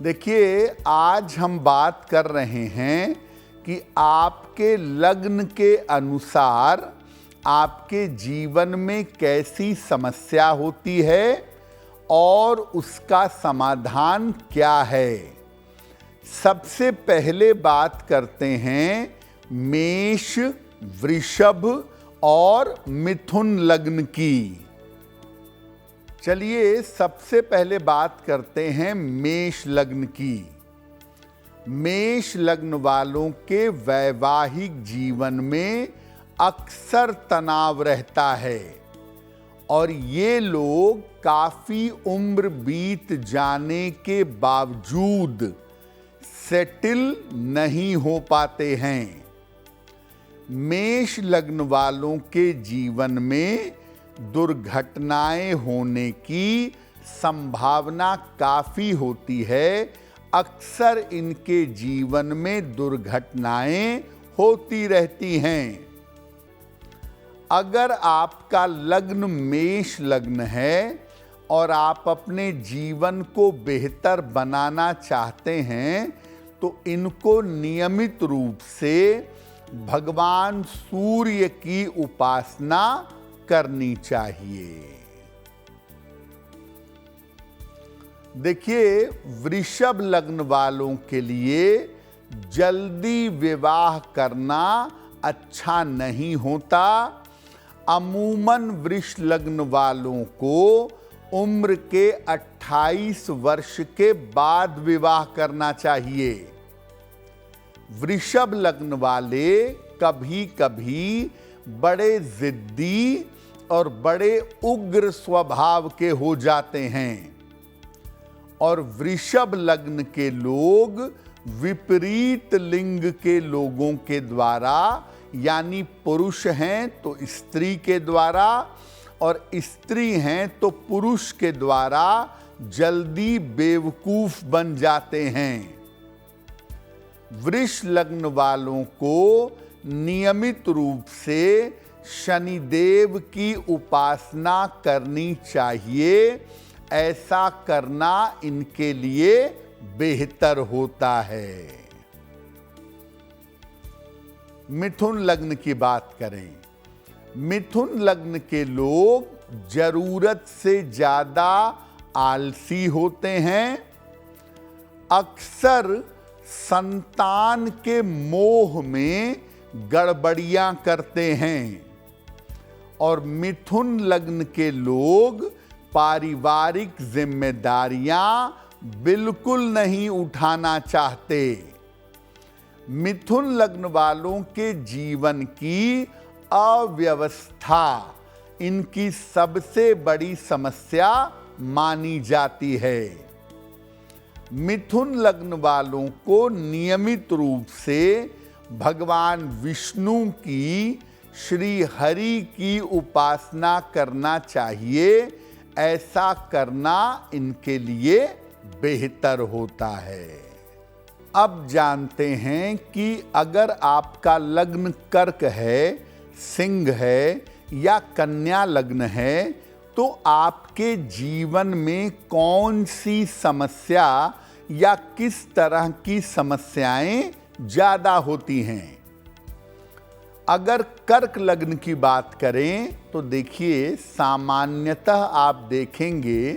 देखिए, आज हम बात कर रहे हैं कि आपके लग्न के अनुसार आपके जीवन में कैसी समस्या होती है और उसका समाधान क्या है। सबसे पहले बात करते हैं मेष, वृषभ और मिथुन लग्न की। चलिए सबसे पहले बात करते हैं मेष लग्न की। मेष लग्न वालों के वैवाहिक जीवन में अक्सर तनाव रहता है और ये लोग काफी उम्र बीत जाने के बावजूद सेटल नहीं हो पाते हैं। मेष लग्न वालों के जीवन में दुर्घटनाएं होने की संभावना काफी होती है। अक्सर इनके जीवन में दुर्घटनाएं होती रहती हैं। अगर आपका लग्न मेष लग्न है और आप अपने जीवन को बेहतर बनाना चाहते हैं तो इनको नियमित रूप से भगवान सूर्य की उपासना करनी चाहिए। देखिए, वृषभ लग्न वालों के लिए जल्दी विवाह करना अच्छा नहीं होता। अमूमन वृष लग्न वालों को उम्र के 28 वर्ष के बाद विवाह करना चाहिए। वृषभ लग्न वाले कभी कभी बड़े जिद्दी और बड़े उग्र स्वभाव के हो जाते हैं और वृषभ लग्न के लोग विपरीत लिंग के लोगों के द्वारा, यानी पुरुष हैं तो स्त्री के द्वारा और स्त्री हैं तो पुरुष के द्वारा जल्दी बेवकूफ बन जाते हैं। वृष लग्न वालों को नियमित रूप से शनिदेव की उपासना करनी चाहिए। ऐसा करना इनके लिए बेहतर होता है। मिथुन लग्न की बात करें। मिथुन लग्न के लोग जरूरत से ज्यादा आलसी होते हैं। अक्सर संतान के मोह में गड़बड़ियां करते हैं और मिथुन लग्न के लोग पारिवारिक जिम्मेदारियां बिल्कुल नहीं उठाना चाहते। मिथुन लग्न वालों के जीवन की अव्यवस्था इनकी सबसे बड़ी समस्या मानी जाती है। मिथुन लग्न वालों को नियमित रूप से भगवान विष्णु की, श्री हरि की उपासना करना चाहिए। ऐसा करना इनके लिए बेहतर होता है। अब जानते हैं कि अगर आपका लग्न कर्क है, सिंह है या कन्या लग्न है तो आपके जीवन में कौन सी समस्या या किस तरह की समस्याएं ज्यादा होती हैं। अगर कर्क लग्न की बात करें तो देखिए, सामान्यतः आप देखेंगे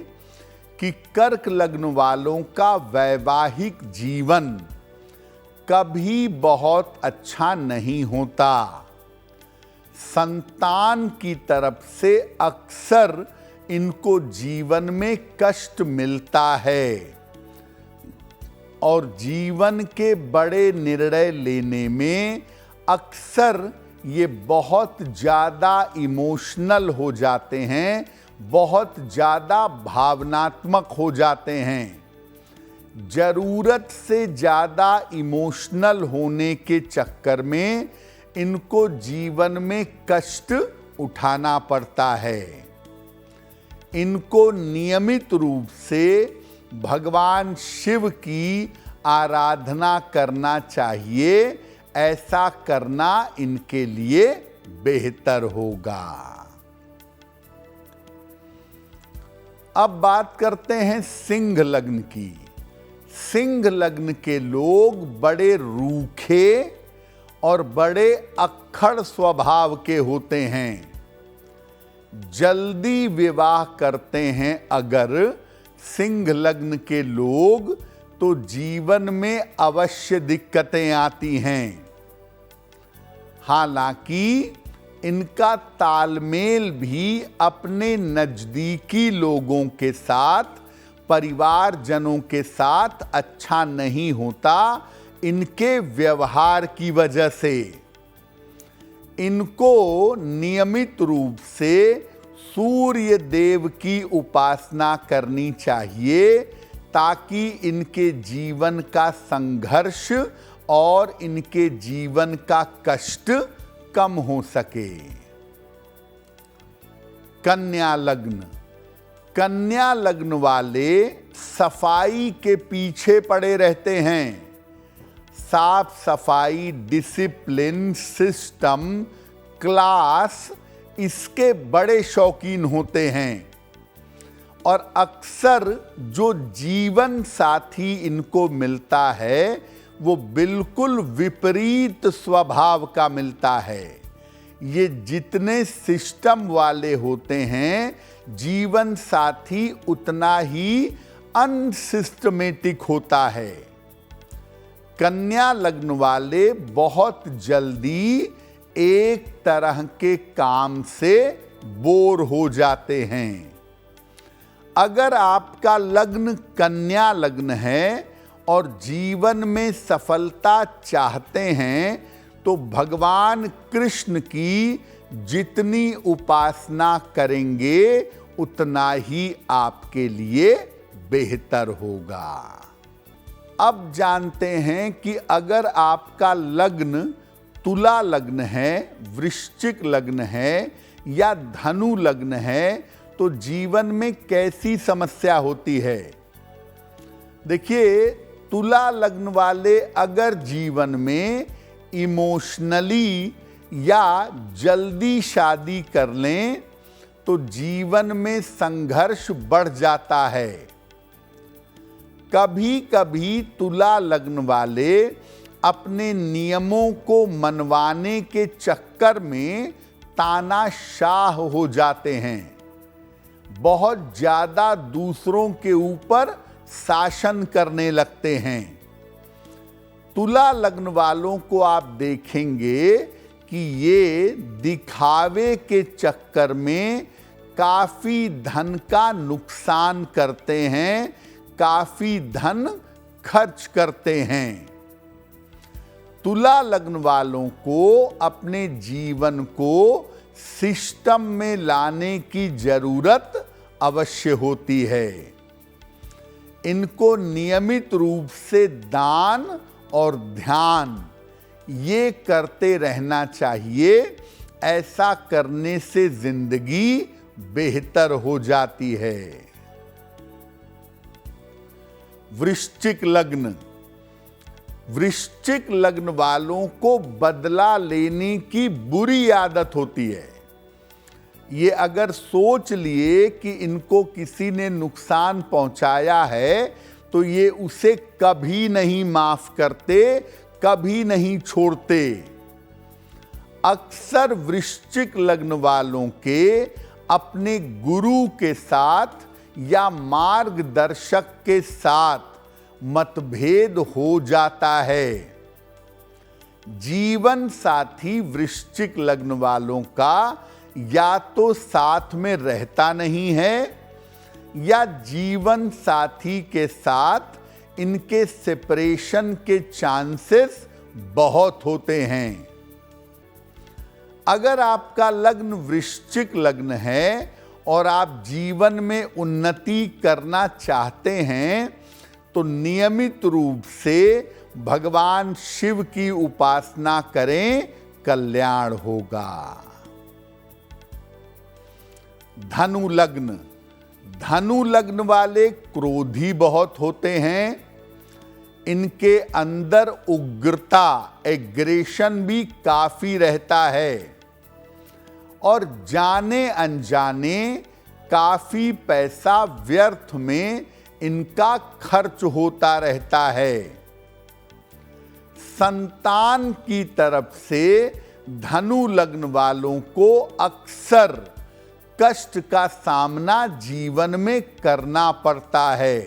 कि कर्क लग्न वालों का वैवाहिक जीवन कभी बहुत अच्छा नहीं होता। संतान की तरफ से अक्सर इनको जीवन में कष्ट मिलता है और जीवन के बड़े निर्णय लेने में अक्सर ये बहुत ज़्यादा इमोशनल हो जाते हैं, बहुत ज़्यादा भावनात्मक हो जाते हैं। ज़रूरत से ज़्यादा इमोशनल होने के चक्कर में इनको जीवन में कष्ट उठाना पड़ता है। इनको नियमित रूप से भगवान शिव की आराधना करना चाहिए। ऐसा करना इनके लिए बेहतर होगा। अब बात करते हैं सिंह लग्न की। सिंह लग्न के लोग बड़े रूखे और बड़े अक्खड़ स्वभाव के होते हैं। जल्दी विवाह करते हैं अगर सिंह लग्न के लोग तो जीवन में अवश्य दिक्कतें आती हैं। हालांकि इनका तालमेल भी अपने नजदीकी लोगों के साथ, परिवारजनों के साथ अच्छा नहीं होता, इनके व्यवहार की वजह से। इनको नियमित रूप से सूर्य देव की उपासना करनी चाहिए ताकि इनके जीवन का संघर्ष और इनके जीवन का कष्ट कम हो सके। कन्या लग्न। कन्या लग्न वाले सफाई के पीछे पड़े रहते हैं। साफ सफाई, डिसिप्लिन, सिस्टम, क्लास, इसके बड़े शौकीन होते हैं। और अक्सर जो जीवन साथी इनको मिलता है वो बिल्कुल विपरीत स्वभाव का मिलता है। ये जितने सिस्टम वाले होते हैं, जीवन साथी उतना ही अनसिस्टमेटिक होता है। कन्या लग्न वाले बहुत जल्दी एक तरह के काम से बोर हो जाते हैं। अगर आपका लग्न कन्या लग्न है और जीवन में सफलता चाहते हैं तो भगवान कृष्ण की जितनी उपासना करेंगे उतना ही आपके लिए बेहतर होगा। अब जानते हैं कि अगर आपका लग्न तुला लग्न है, वृश्चिक लग्न है या धनु लग्न है तो जीवन में कैसी समस्या होती है। देखिए, तुला लग्न वाले अगर जीवन में इमोशनली या जल्दी शादी कर लें तो जीवन में संघर्ष बढ़ जाता है। कभी कभी तुला लग्न वाले अपने नियमों को मनवाने के चक्कर में तानाशाह हो जाते हैं। बहुत ज्यादा दूसरों के ऊपर शासन करने लगते हैं। तुला लग्न वालों को आप देखेंगे कि ये दिखावे के चक्कर में काफी धन का नुकसान करते हैं, काफी धन खर्च करते हैं। तुला लग्न वालों को अपने जीवन को सिस्टम में लाने की जरूरत अवश्य होती है। इनको नियमित रूप से दान और ध्यान ये करते रहना चाहिए। ऐसा करने से जिंदगी बेहतर हो जाती है। वृश्चिक लग्न। वृश्चिक लग्न वालों को बदला लेने की बुरी आदत होती है। ये अगर सोच लिए कि इनको किसी ने नुकसान पहुंचाया है तो ये उसे कभी नहीं माफ करते, कभी नहीं छोड़ते। अक्सर वृश्चिक लग्न वालों के अपने गुरु के साथ या मार्गदर्शक के साथ मतभेद हो जाता है। जीवन साथी वृश्चिक लग्न वालों का या तो साथ में रहता नहीं है या जीवन साथी के साथ इनके सेपरेशन के चांसेस बहुत होते हैं। अगर आपका लग्न वृश्चिक लग्न है और आप जीवन में उन्नति करना चाहते हैं तो नियमित रूप से भगवान शिव की उपासना करें, कल्याण होगा। धनु लग्न। धनु लग्न वाले क्रोधी बहुत होते हैं। इनके अंदर उग्रता, एग्रेशन भी काफी रहता है और जाने अनजाने काफी पैसा व्यर्थ में इनका खर्च होता रहता है। संतान की तरफ से धनु लग्न वालों को अक्सर कष्ट का सामना जीवन में करना पड़ता है।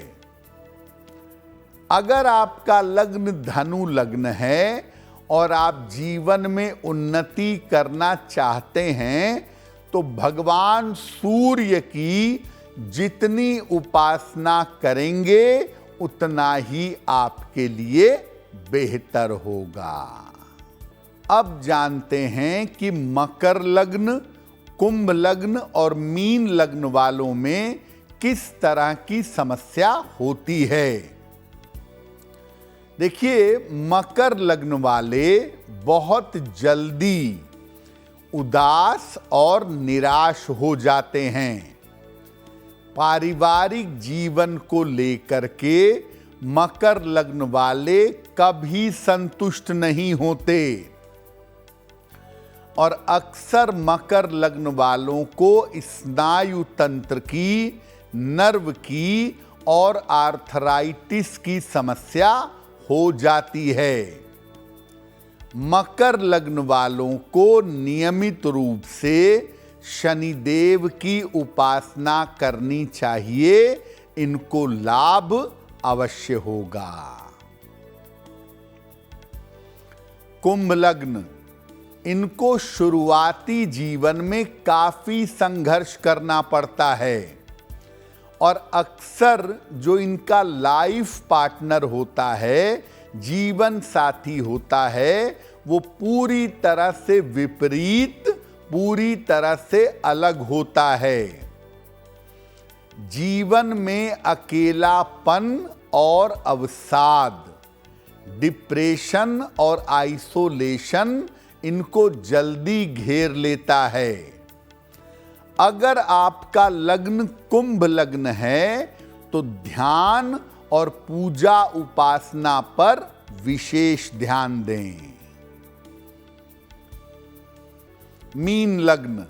अगर आपका लग्न धनु लग्न है और आप जीवन में उन्नति करना चाहते हैं तो भगवान सूर्य की जितनी उपासना करेंगे उतना ही आपके लिए बेहतर होगा। अब जानते हैं कि मकर लग्न, कुंभ लग्न और मीन लग्न वालों में किस तरह की समस्या होती है। देखिए, मकर लग्न वाले बहुत जल्दी उदास और निराश हो जाते हैं। पारिवारिक जीवन को लेकर के मकर लग्न वाले कभी संतुष्ट नहीं होते और अक्सर मकर लग्न वालों को स्नायु तंत्र की, नर्व की और आर्थराइटिस की समस्या हो जाती है। मकर लग्न वालों को नियमित रूप से शनिदेव की उपासना करनी चाहिए, इनको लाभ अवश्य होगा। कुंभ लग्न, इनको शुरुआती जीवन में काफी संघर्ष करना पड़ता है और अक्सर जो इनका लाइफ पार्टनर होता है, जीवन साथी होता है, वो पूरी तरह से विपरीत, पूरी तरह से अलग होता है। जीवन में अकेलापन और अवसाद, डिप्रेशन और आइसोलेशन इनको जल्दी घेर लेता है। अगर आपका लग्न कुंभ लग्न है तो ध्यान और पूजा उपासना पर विशेष ध्यान दें। मीन लग्न,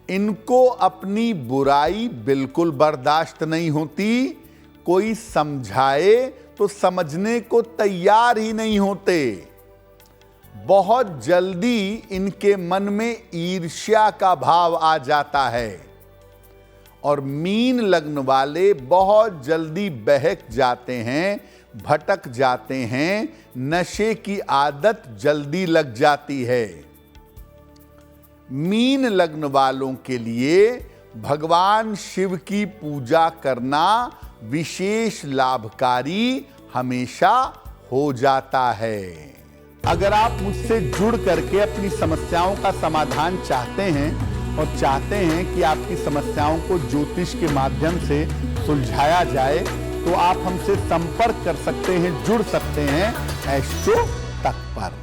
इनको अपनी बुराई बिल्कुल बर्दाश्त नहीं होती। कोई समझाए तो समझने को तैयार ही नहीं होते। बहुत जल्दी इनके मन में ईर्ष्या का भाव आ जाता है और मीन लग्न वाले बहुत जल्दी बहक जाते हैं, भटक जाते हैं, नशे की आदत जल्दी लग जाती है। मीन लग्न वालों के लिए भगवान शिव की पूजा करना विशेष लाभकारी हमेशा हो जाता है। अगर आप मुझसे जुड़ करके अपनी समस्याओं का समाधान चाहते हैं और चाहते हैं कि आपकी समस्याओं को ज्योतिष के माध्यम से सुलझाया जाए तो आप हमसे संपर्क कर सकते हैं, जुड़ सकते हैं एस्ट्रो तक पर।